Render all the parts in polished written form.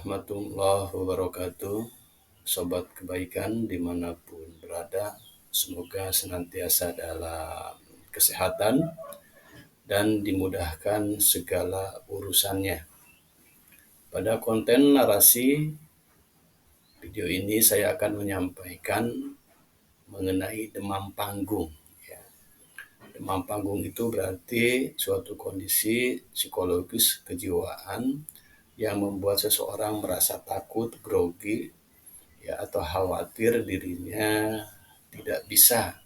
warahmatullahi wabarakatuh. Sobat kebaikan dimanapun berada, semoga senantiasa dalam kesehatan dan dimudahkan segala urusannya. Pada konten narasi video ini saya akan menyampaikan mengenai demam panggung. Demam panggung itu berarti suatu kondisi psikologis kejiwaan yang membuat seseorang merasa takut, grogi, atau khawatir dirinya tidak bisa,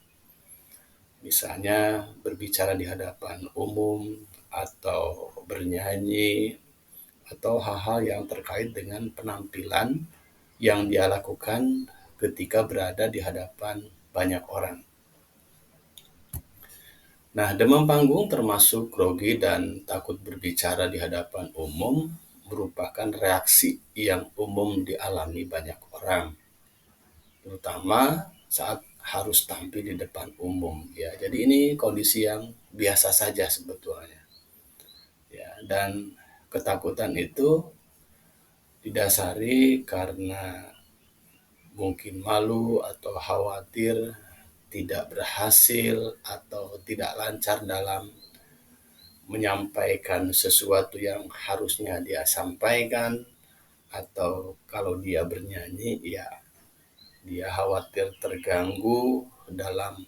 misalnya berbicara di hadapan umum atau bernyanyi atau hal-hal yang terkait dengan penampilan yang dia lakukan ketika berada di hadapan banyak orang. Nah, demam panggung termasuk grogi dan takut berbicara di hadapan umum merupakan reaksi yang umum dialami banyak orang, terutama saat harus tampil di depan umum. Jadi ini kondisi yang biasa saja sebetulnya. Dan ketakutan itu didasari karena mungkin malu atau khawatir tidak berhasil atau tidak lancar dalam menyampaikan sesuatu yang harusnya dia sampaikan, atau kalau dia bernyanyi dia khawatir terganggu dalam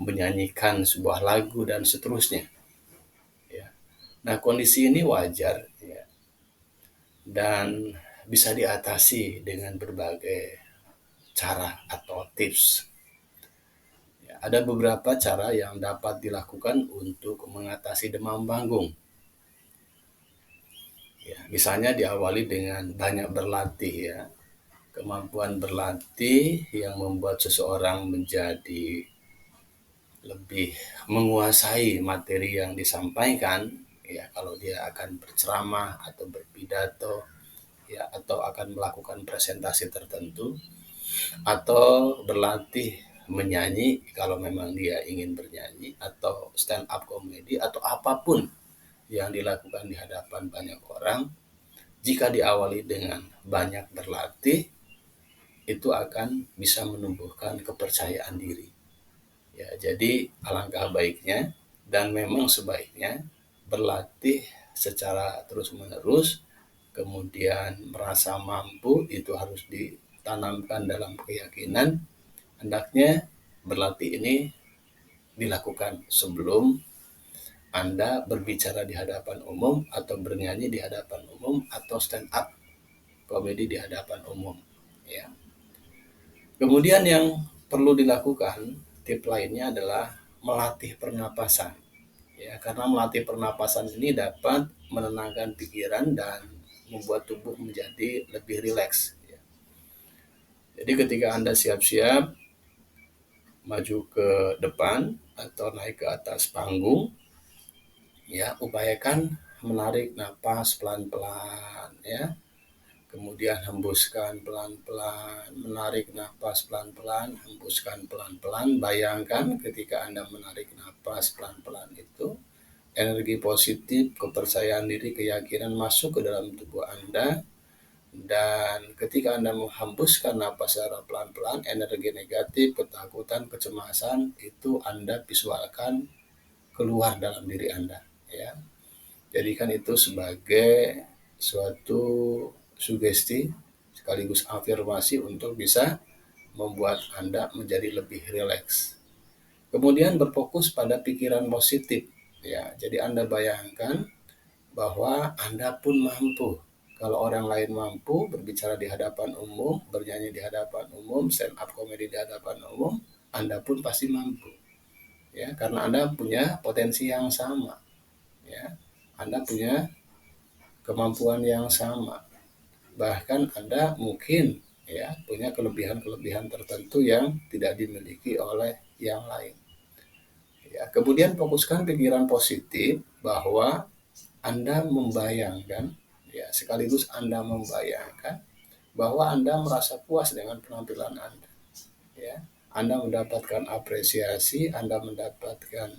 menyanyikan sebuah lagu dan seterusnya. Nah, kondisi ini wajar dan bisa diatasi dengan berbagai cara atau tips. Ada beberapa cara yang dapat dilakukan untuk mengatasi demam panggung. Misalnya diawali dengan banyak berlatih. Kemampuan berlatih yang membuat seseorang menjadi lebih menguasai materi yang disampaikan. Kalau dia akan berceramah atau berpidato, atau akan melakukan presentasi tertentu, atau berlatih menyanyi kalau memang dia ingin bernyanyi, atau stand up comedy, atau apapun yang dilakukan di hadapan banyak orang. Jika diawali dengan banyak berlatih, itu akan bisa menumbuhkan kepercayaan diri. Jadi alangkah baiknya dan memang sebaiknya berlatih secara terus-menerus, kemudian merasa mampu itu harus ditanamkan dalam keyakinan. Hendaknya berlatih ini dilakukan sebelum Anda berbicara di hadapan umum atau bernyanyi di hadapan umum atau stand up komedi di hadapan umum. Kemudian yang perlu dilakukan, tip lainnya adalah melatih pernapasan. Karena melatih pernapasan ini dapat menenangkan pikiran dan membuat tubuh menjadi lebih rileks. Jadi ketika Anda siap-siap maju ke depan atau naik ke atas panggung, upayakan menarik napas pelan-pelan, kemudian hembuskan pelan-pelan, menarik napas pelan-pelan, hembuskan pelan-pelan. Bayangkan ketika Anda menarik napas pelan-pelan itu, energi positif, kepercayaan diri, keyakinan masuk ke dalam tubuh Anda. Dan ketika Anda menghembuskan napas secara pelan-pelan, energi negatif, ketakutan, kecemasan itu Anda visualkan keluar dalam diri Anda. Jadikan itu sebagai suatu sugesti sekaligus afirmasi untuk bisa membuat Anda menjadi lebih rileks. Kemudian berfokus pada pikiran positif. Jadi Anda bayangkan bahwa Anda pun mampu. Kalau orang lain mampu berbicara di hadapan umum, bernyanyi di hadapan umum, stand up comedy di hadapan umum, Anda pun pasti mampu. Karena Anda punya potensi yang sama. Anda punya kemampuan yang sama. Bahkan Anda mungkin punya kelebihan-kelebihan tertentu yang tidak dimiliki oleh yang lain. Kemudian fokuskan pikiran positif bahwa Anda membayangkan, sekaligus Anda membayangkan bahwa Anda merasa puas dengan penampilan Anda. Anda mendapatkan apresiasi, Anda mendapatkan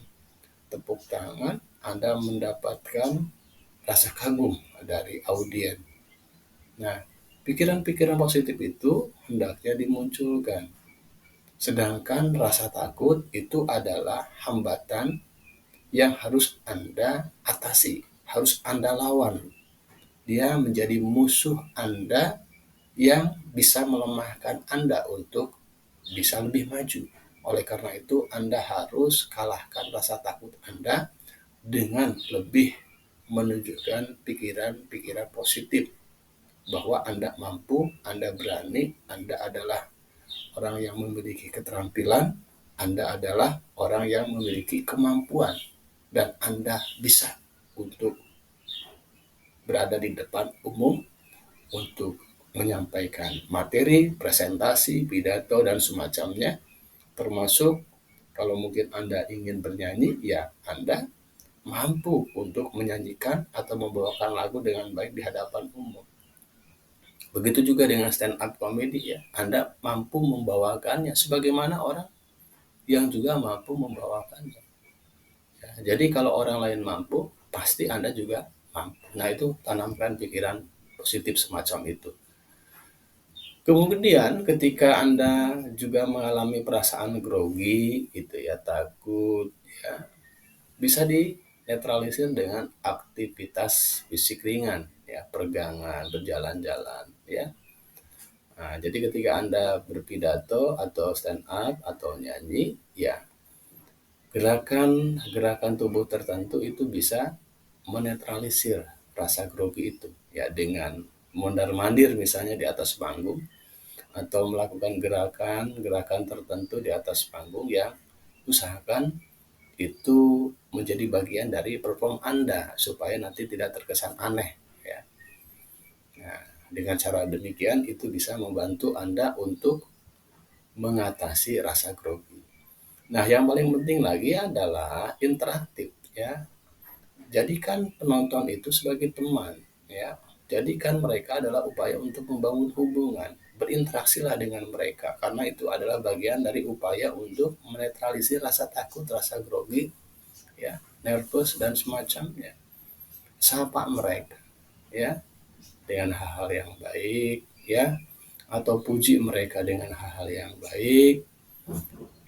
tepuk tangan, Anda mendapatkan rasa kagum dari audiens. Nah, Pikiran-pikiran positif itu hendaknya dimunculkan. Sedangkan rasa takut itu adalah hambatan yang harus Anda atasi, harus Anda lawan. Dia menjadi musuh Anda yang bisa melemahkan Anda untuk bisa lebih maju. Oleh karena itu, Anda harus kalahkan rasa takut Anda dengan lebih menunjukkan pikiran-pikiran positif bahwa Anda mampu, Anda berani, Anda adalah orang yang memiliki keterampilan, Anda adalah orang yang memiliki kemampuan, dan Anda bisa untuk berada di depan umum untuk menyampaikan materi, presentasi, pidato, dan semacamnya, termasuk kalau mungkin Anda ingin bernyanyi, ya Anda mampu untuk menyanyikan atau membawakan lagu dengan baik di hadapan umum. Begitu juga dengan stand up comedy ya, Anda mampu membawakannya sebagaimana orang yang juga mampu membawakannya. Ya, jadi kalau orang lain mampu, pasti Anda juga mampu. Nah itu tanamkan pikiran positif semacam itu. Kemudian ketika Anda juga mengalami perasaan grogi gitu ya, takut ya, bisa dinetralisir dengan aktivitas fisik ringan ya, peregangan, berjalan-jalan ya. Nah, jadi ketika Anda berpidato atau stand up atau nyanyi, ya gerakan tubuh tertentu itu bisa menetralisir rasa grogi itu ya, dengan mondar-mandir misalnya di atas panggung atau melakukan gerakan tertentu di atas panggung yang usahakan itu menjadi bagian dari perform Anda supaya nanti tidak terkesan aneh ya. Nah, dengan cara demikian itu bisa membantu Anda untuk mengatasi rasa grogi. Nah, yang paling penting lagi adalah interaktif ya. Jadikan penonton itu sebagai teman ya. Jadikan mereka adalah upaya untuk membangun hubungan. Berinteraksilah dengan mereka karena itu adalah bagian dari upaya untuk menetralisir rasa takut, rasa grogi ya, nervous dan semacamnya. Sapa mereka ya dengan hal-hal yang baik ya, atau puji mereka dengan hal-hal yang baik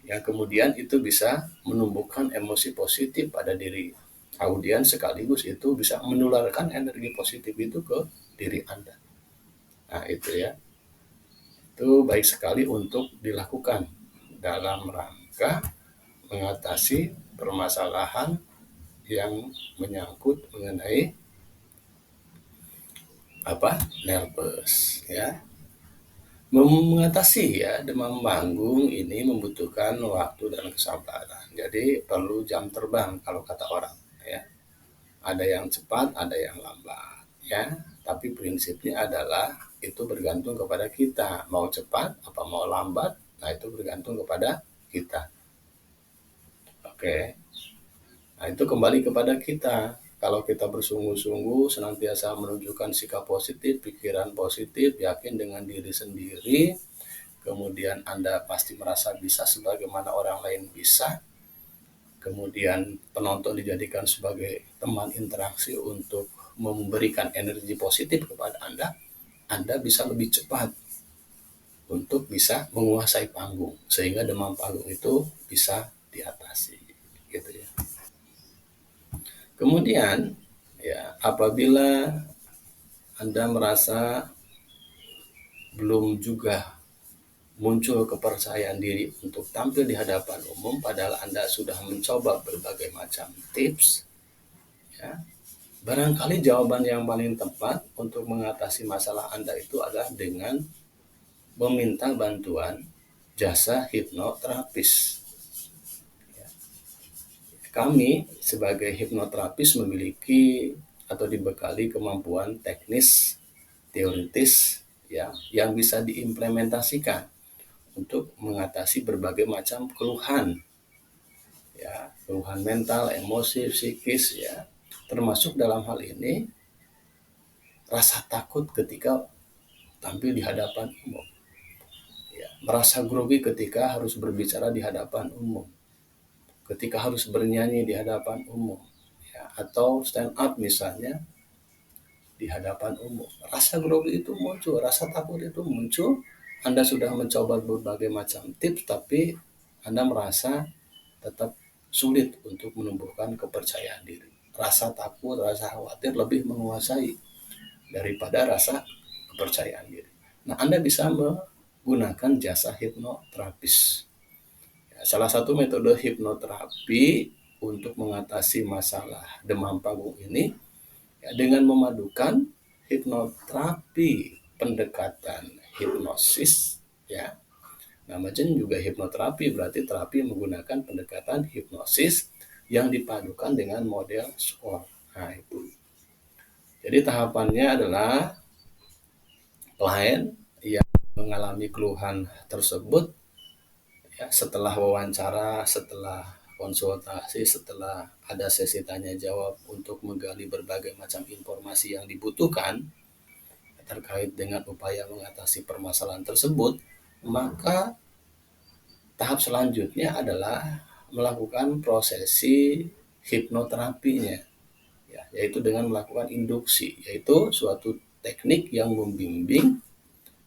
yang kemudian itu bisa menumbuhkan emosi positif pada diri audiens, sekaligus itu bisa menularkan energi positif itu ke diri Anda. Nah itu ya, itu baik sekali untuk dilakukan dalam rangka mengatasi permasalahan yang menyangkut mengenai nervous ya. Mengatasi ya demam panggung ini membutuhkan waktu dan kesabaran. Jadi perlu jam terbang kalau kata orang ya. Ada yang cepat, ada yang lambat ya. Tapi prinsipnya adalah itu bergantung kepada kita. Mau cepat apa mau lambat, nah itu bergantung kepada kita. Oke. Nah itu kembali kepada kita. Kalau kita bersungguh-sungguh senantiasa menunjukkan sikap positif, pikiran positif, yakin dengan diri sendiri, kemudian Anda pasti merasa bisa sebagaimana orang lain bisa, kemudian penonton dijadikan sebagai teman interaksi untuk memberikan energi positif kepada Anda bisa lebih cepat untuk bisa menguasai panggung, sehingga demam panggung itu bisa diatasi, gitu ya. Kemudian, ya apabila Anda merasa belum juga muncul kepercayaan diri untuk tampil di hadapan umum, padahal Anda sudah mencoba berbagai macam tips, ya, barangkali jawaban yang paling tepat untuk mengatasi masalah Anda itu adalah dengan meminta bantuan jasa hipnoterapis. Kami sebagai hipnoterapis memiliki atau dibekali kemampuan teknis, teoritis, ya, yang bisa diimplementasikan untuk mengatasi berbagai macam keluhan, ya, keluhan mental, emosi, psikis, ya, termasuk dalam hal ini rasa takut ketika tampil di hadapan umum, ya, merasa grogi ketika harus berbicara di hadapan umum, ketika harus bernyanyi di hadapan umum, ya, atau stand up misalnya, di hadapan umum. Rasa grogi itu muncul, rasa takut itu muncul. Anda sudah mencoba berbagai macam tips, tapi Anda merasa tetap sulit untuk menumbuhkan kepercayaan diri. Rasa takut, rasa khawatir lebih menguasai daripada rasa kepercayaan diri. Nah, Anda bisa menggunakan jasa hipnoterapis. Ya, salah satu metode hipnoterapi untuk mengatasi masalah demam panggung ini ya, dengan memadukan hipnoterapi pendekatan hipnosis ya. Namanya juga hipnoterapi, berarti terapi menggunakan pendekatan hipnosis yang dipadukan dengan model SCORE. Nah, itu. Jadi tahapannya adalah klien yang mengalami keluhan tersebut ya, setelah wawancara, setelah konsultasi, setelah ada sesi tanya jawab untuk menggali berbagai macam informasi yang dibutuhkan terkait dengan upaya mengatasi permasalahan tersebut, maka tahap selanjutnya adalah melakukan prosesi hipnoterapinya, ya, yaitu dengan melakukan induksi, yaitu suatu teknik yang membimbing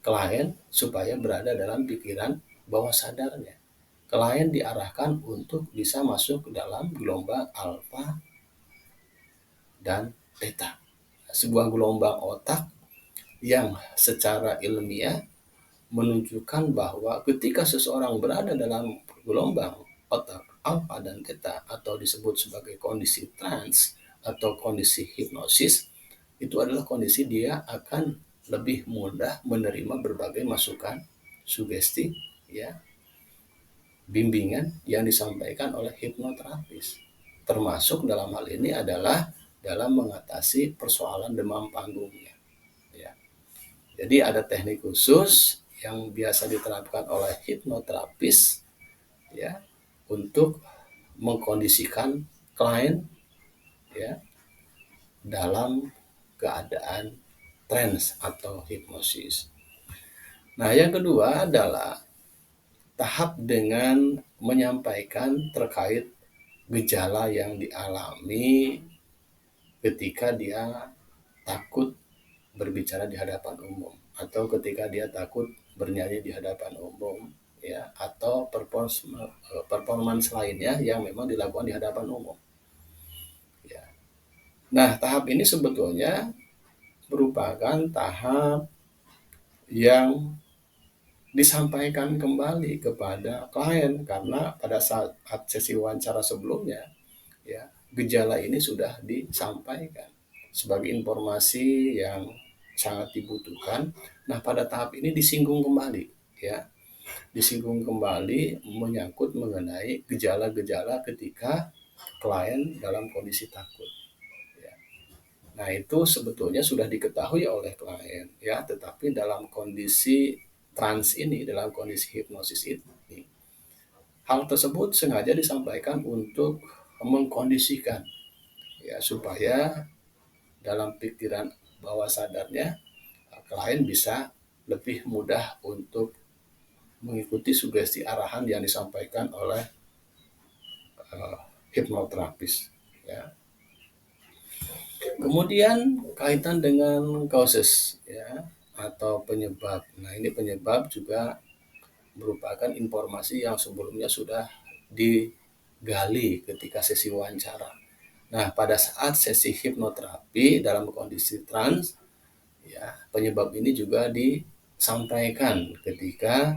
klien supaya berada dalam pikiran bawah sadarnya. Klien diarahkan untuk bisa masuk ke dalam gelombang alfa dan theta, sebuah gelombang otak yang secara ilmiah menunjukkan bahwa ketika seseorang berada dalam gelombang otak alfa dan theta atau disebut sebagai kondisi trans atau kondisi hipnosis, itu adalah kondisi dia akan lebih mudah menerima berbagai masukan, sugesti, ya, bimbingan yang disampaikan oleh hipnoterapis. Termasuk dalam hal ini adalah dalam mengatasi persoalan demam panggungnya. Ya. Jadi ada teknik khusus yang biasa diterapkan oleh hipnoterapis ya untuk mengkondisikan klien ya dalam keadaan trance atau hipnosis. Nah, yang kedua adalah tahap dengan menyampaikan terkait gejala yang dialami ketika dia takut berbicara di hadapan umum atau ketika dia takut bernyanyi di hadapan umum ya atau performance lainnya yang memang dilakukan di hadapan umum. Ya. Nah, tahap ini sebetulnya merupakan tahap yang disampaikan kembali kepada klien karena pada saat sesi wawancara sebelumnya ya gejala ini sudah disampaikan sebagai informasi yang sangat dibutuhkan. Nah, pada tahap ini disinggung kembali ya. Disinggung kembali menyangkut mengenai gejala-gejala ketika klien dalam kondisi takut. Ya. Nah, itu sebetulnya sudah diketahui oleh klien ya, tetapi dalam kondisi trans ini, dalam kondisi hipnosis ini, hal tersebut sengaja disampaikan untuk mengkondisikan ya supaya dalam pikiran bawah sadarnya klien bisa lebih mudah untuk mengikuti sugesti arahan yang disampaikan oleh hipnoterapis ya. Kemudian kaitan dengan causes ya atau penyebab. Nah, ini penyebab juga merupakan informasi yang sebelumnya sudah digali ketika sesi wawancara. Nah, pada saat sesi hipnoterapi dalam kondisi trans, ya, penyebab ini juga disampaikan ketika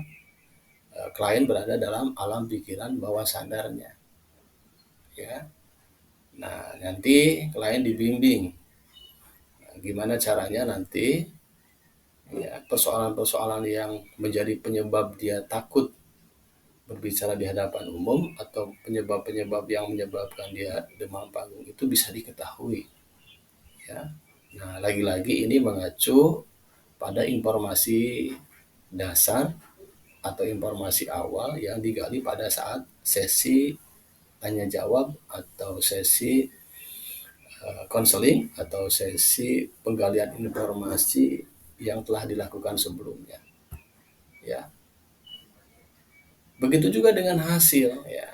klien berada dalam alam pikiran bawah sadarnya. Ya. Nah, nanti klien dibimbing. Nah, gimana caranya nanti ya, persoalan-persoalan yang menjadi penyebab dia takut berbicara di hadapan umum atau penyebab-penyebab yang menyebabkan dia demam panggung itu bisa diketahui. Ya. Nah, lagi-lagi ini mengacu pada informasi dasar atau informasi awal yang digali pada saat sesi tanya jawab atau sesi konseling atau sesi penggalian informasi yang telah dilakukan sebelumnya. Ya. Begitu juga dengan hasil ya.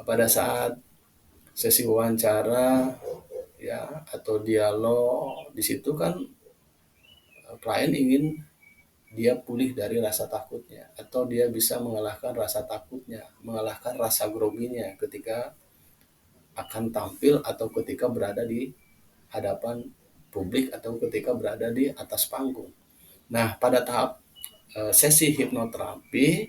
Pada saat sesi wawancara ya, atau dialog. Di situ kan klien ingin dia pulih dari rasa takutnya, atau dia bisa mengalahkan rasa takutnya, mengalahkan rasa groginya ketika akan tampil atau ketika berada di hadapan publik atau ketika berada di atas panggung. Nah, pada tahap sesi hipnoterapi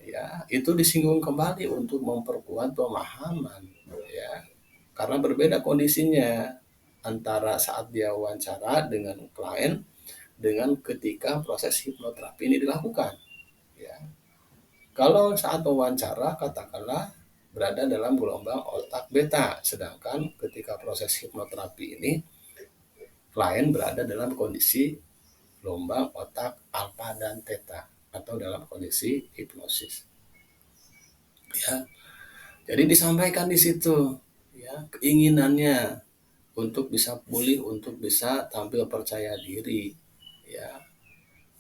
ya itu disinggung kembali untuk memperkuat pemahaman ya, karena berbeda kondisinya antara saat dia wawancara dengan klien dengan ketika proses hipnoterapi ini dilakukan ya. Kalau saat wawancara katakanlah berada dalam gelombang otak beta, sedangkan ketika proses hipnoterapi ini klien berada dalam kondisi gelombang otak alfa dan theta atau dalam kondisi hipnosis ya. Jadi disampaikan di situ ya keinginannya untuk bisa pulih, untuk bisa tampil percaya diri ya.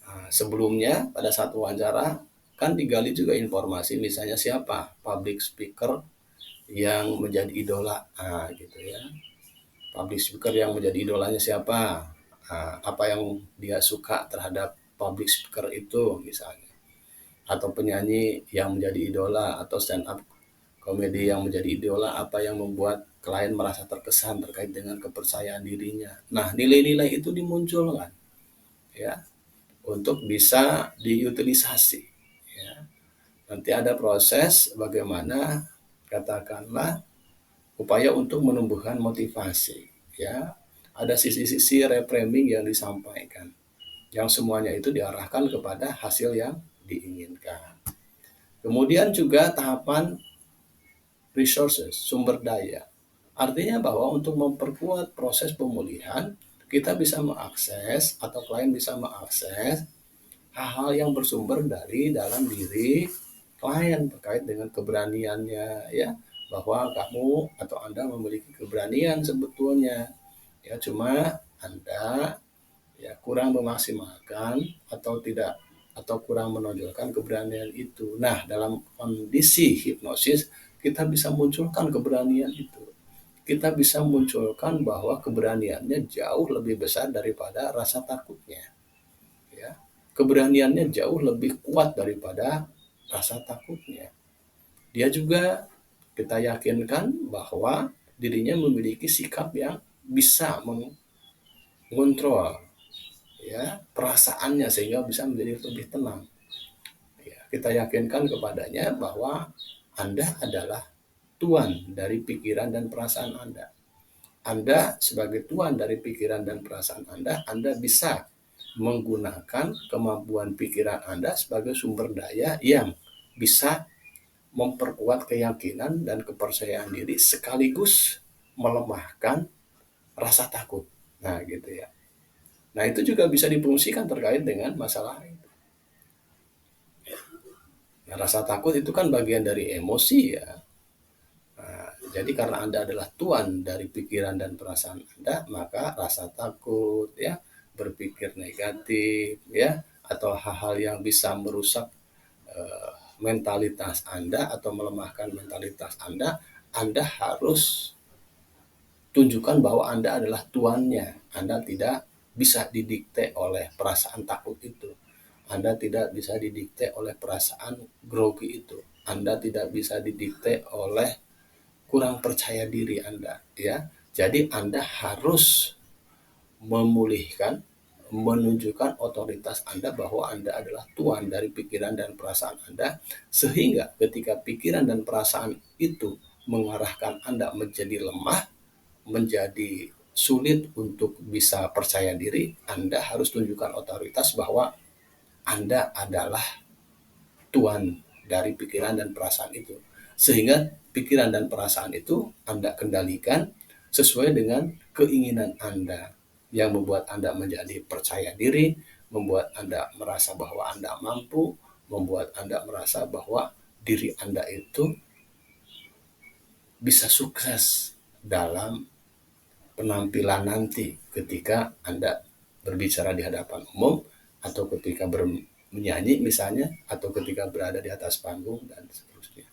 Nah, sebelumnya pada saat wawancara kan digali juga informasi, misalnya siapa public speaker yang menjadi idola, gitu ya. Public speaker yang menjadi idolanya siapa? Apa yang dia suka terhadap public speaker itu misalnya, atau penyanyi yang menjadi idola, atau stand up komedi yang menjadi idola, apa yang membuat klien merasa terkesan terkait dengan kepercayaan dirinya. Nah, nilai-nilai itu dimunculkan ya untuk bisa diutilisasi ya. Nanti ada proses bagaimana katakanlah upaya untuk menumbuhkan motivasi ya. Ada sisi-sisi reframing yang disampaikan, yang semuanya itu diarahkan kepada hasil yang diinginkan. Kemudian juga tahapan resources, sumber daya. Artinya bahwa untuk memperkuat proses pemulihan, kita bisa mengakses atau klien bisa mengakses hal-hal yang bersumber dari dalam diri klien terkait dengan keberaniannya ya, bahwa kamu atau Anda memiliki keberanian sebetulnya ya, cuma Anda ya kurang memaksimalkan atau tidak atau kurang menonjolkan keberanian itu. Nah, dalam kondisi hipnosis kita bisa munculkan keberanian itu. Kita bisa munculkan bahwa keberaniannya jauh lebih besar daripada rasa takutnya. Ya. Keberaniannya jauh lebih kuat daripada rasa takutnya. Dia juga kita yakinkan bahwa dirinya memiliki sikap yang bisa mengontrol ya perasaannya sehingga bisa menjadi lebih tenang. Ya, kita yakinkan kepadanya bahwa Anda adalah tuan dari pikiran dan perasaan Anda. Anda sebagai tuan dari pikiran dan perasaan Anda bisa menggunakan kemampuan pikiran Anda sebagai sumber daya yang bisa memperkuat keyakinan dan kepercayaan diri sekaligus melemahkan rasa takut. Nah, gitu ya. Nah, itu juga bisa difungsikan terkait dengan masalah itu. Nah, rasa takut itu kan bagian dari emosi ya. Nah, jadi karena Anda adalah tuan dari pikiran dan perasaan Anda, maka rasa takut ya, berpikir negatif ya, atau hal-hal yang bisa merusak mentalitas Anda atau melemahkan mentalitas Anda harus tunjukkan bahwa Anda adalah tuannya. Anda tidak bisa didikte oleh perasaan takut itu. Anda tidak bisa didikte oleh perasaan grogi itu. Anda tidak bisa didikte oleh kurang percaya diri Anda, ya. Jadi Anda harus memulihkan, menunjukkan otoritas Anda bahwa Anda adalah tuan dari pikiran dan perasaan Anda, sehingga ketika pikiran dan perasaan itu mengarahkan Anda menjadi lemah, menjadi sulit untuk bisa percaya diri, Anda harus tunjukkan otoritas bahwa Anda adalah tuan dari pikiran dan perasaan itu. Sehingga pikiran dan perasaan itu Anda kendalikan sesuai dengan keinginan Anda, yang membuat Anda menjadi percaya diri, membuat Anda merasa bahwa Anda mampu, membuat Anda merasa bahwa diri Anda itu bisa sukses dalam penampilan nanti ketika Anda berbicara di hadapan umum, atau ketika menyanyi misalnya, atau ketika berada di atas panggung dan seterusnya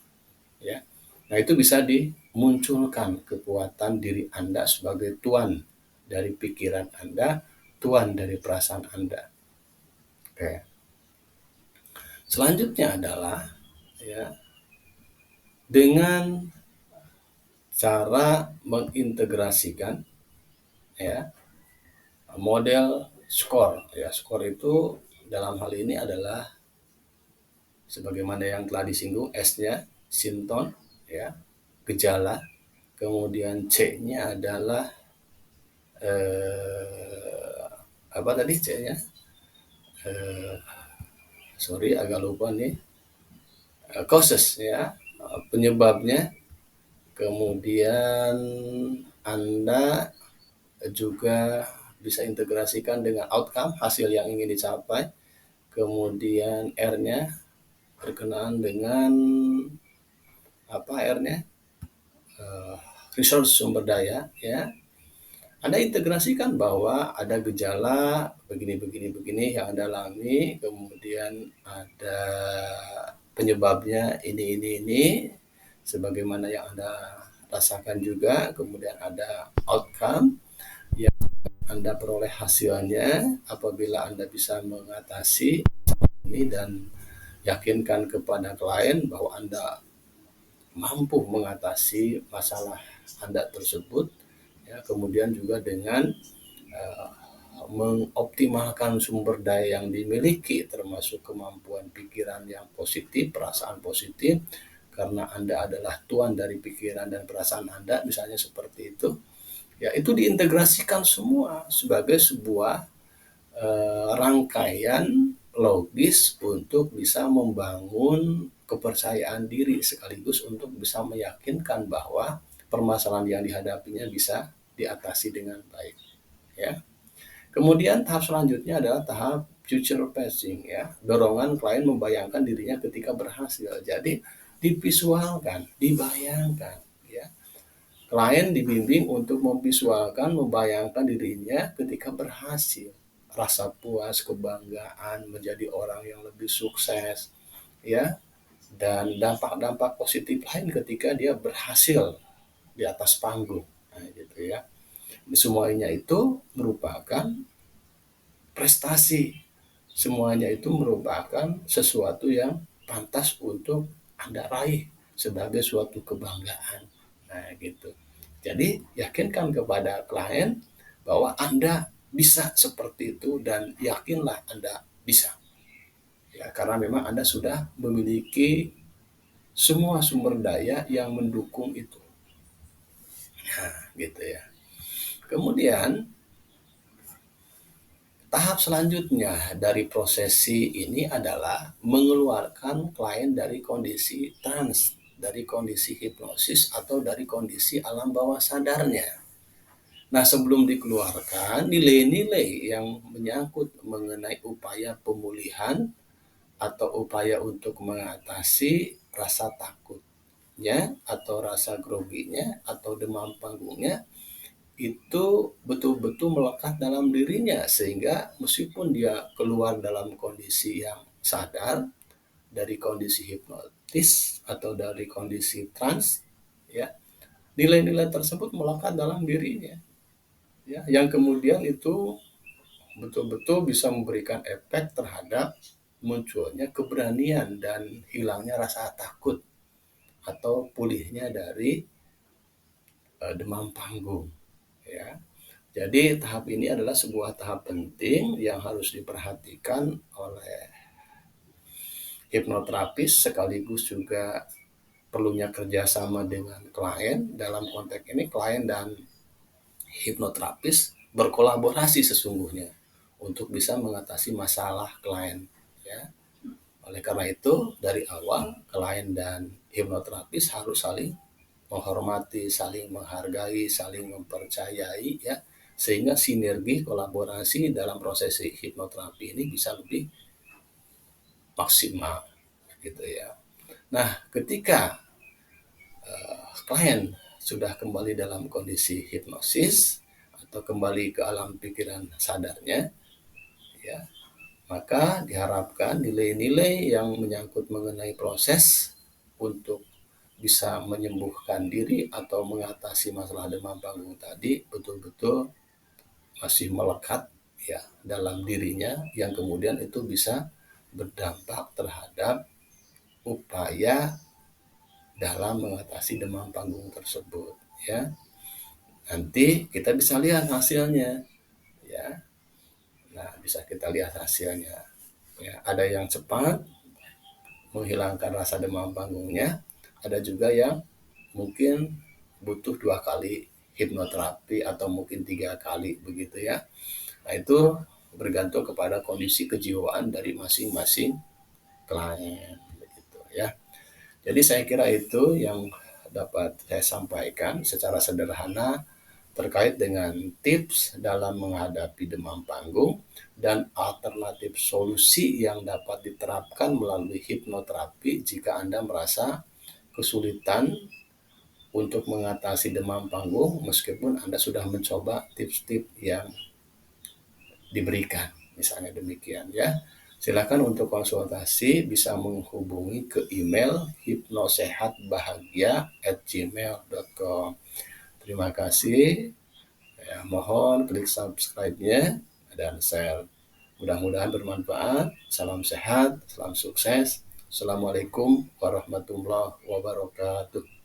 ya. Nah, itu bisa dimunculkan kekuatan diri Anda sebagai tuan dari pikiran Anda, tuan dari perasaan Anda. Oke. Selanjutnya adalah ya dengan cara mengintegrasikan ya model skor. Ya, skor itu dalam hal ini adalah sebagaimana yang telah disinggung, S-nya simptom ya, gejala, kemudian C-nya adalah apa tadi C-nya? Sorry agak lupa nih. Causes ya, penyebabnya. Kemudian Anda juga bisa integrasikan dengan outcome, hasil yang ingin dicapai. Kemudian R-nya berkenaan dengan apa R-nya? Resource, sumber daya ya. Anda integrasikan bahwa ada gejala begini yang Anda alami, kemudian ada penyebabnya ini, sebagaimana yang Anda rasakan juga, kemudian ada outcome yang Anda peroleh hasilnya apabila Anda bisa mengatasi ini dan yakinkan kepada klien bahwa Anda mampu mengatasi masalah Anda tersebut. Ya, kemudian juga dengan mengoptimalkan sumber daya yang dimiliki, termasuk kemampuan pikiran yang positif, perasaan positif, karena Anda adalah tuan dari pikiran dan perasaan Anda, misalnya seperti itu. Ya, itu diintegrasikan semua sebagai sebuah rangkaian logis untuk bisa membangun kepercayaan diri sekaligus untuk bisa meyakinkan bahwa permasalahan yang dihadapinya bisa diatasi dengan baik ya. Kemudian tahap selanjutnya adalah tahap future pacing ya, dorongan klien membayangkan dirinya ketika berhasil. Jadi divisualkan, dibayangkan ya. Klien dibimbing untuk memvisualkan, membayangkan dirinya ketika berhasil. Rasa puas, kebanggaan, menjadi orang yang lebih sukses, ya, dan dampak-dampak positif lain ketika dia berhasil di atas panggung. Nah, gitu ya. Semuanya itu merupakan prestasi. Semuanya itu merupakan sesuatu yang pantas untuk Anda raih sebagai suatu kebanggaan. Nah, gitu. Jadi, yakinkan kepada klien bahwa Anda bisa seperti itu dan yakinlah Anda bisa. Ya, karena memang Anda sudah memiliki semua sumber daya yang mendukung itu. Nah, gitu ya. Kemudian tahap selanjutnya dari prosesi ini adalah mengeluarkan klien dari kondisi trans, dari kondisi hipnosis atau dari kondisi alam bawah sadarnya. Nah, sebelum dikeluarkan, nilai-nilai yang menyangkut mengenai upaya pemulihan atau upaya untuk mengatasi rasa takutnya atau rasa groginya atau demam panggungnya itu betul-betul melekat dalam dirinya, sehingga meskipun dia keluar dalam kondisi yang sadar dari kondisi hipnotis atau dari kondisi trans ya, nilai-nilai tersebut melekat dalam dirinya ya, yang kemudian itu betul-betul bisa memberikan efek terhadap munculnya keberanian dan hilangnya rasa takut atau pulihnya dari demam panggung ya. Jadi tahap ini adalah sebuah tahap penting yang harus diperhatikan oleh hipnoterapis, sekaligus juga perlunya kerjasama dengan klien. Dalam konteks ini klien dan hipnoterapis berkolaborasi sesungguhnya untuk bisa mengatasi masalah klien ya. Oleh karena itu dari awal klien dan hipnoterapis harus saling menghormati, saling menghargai, saling mempercayai ya, sehingga sinergi kolaborasi dalam proses hipnoterapi ini bisa lebih maksimal gitu ya. Nah, ketika klien sudah kembali dalam kondisi hipnosis atau kembali ke alam pikiran sadarnya ya, maka diharapkan nilai-nilai yang menyangkut mengenai proses untuk bisa menyembuhkan diri atau mengatasi masalah demam panggung tadi betul-betul masih melekat ya dalam dirinya, yang kemudian itu bisa berdampak terhadap upaya dalam mengatasi demam panggung tersebut ya. Nanti kita bisa lihat hasilnya ya. Nah, bisa kita lihat hasilnya. Ya, ada yang cepat menghilangkan rasa demam panggungnya, ada juga yang mungkin butuh 2 kali hipnoterapi atau mungkin 3 kali begitu ya. Nah, itu bergantung kepada kondisi kejiwaan dari masing-masing klien begitu ya. Jadi saya kira itu yang dapat saya sampaikan secara sederhana terkait dengan tips dalam menghadapi demam panggung dan alternatif solusi yang dapat diterapkan melalui hipnoterapi jika Anda merasa kesulitan untuk mengatasi demam panggung meskipun Anda sudah mencoba tips-tips yang diberikan. Misalnya demikian ya. Silakan untuk konsultasi bisa menghubungi ke email hipnosehatbahagia@gmail.com. Terima kasih. Ya, mohon klik subscribe-nya dan share. Mudah-mudahan bermanfaat. Salam sehat, salam sukses. Assalamualaikum warahmatullahi wabarakatuh.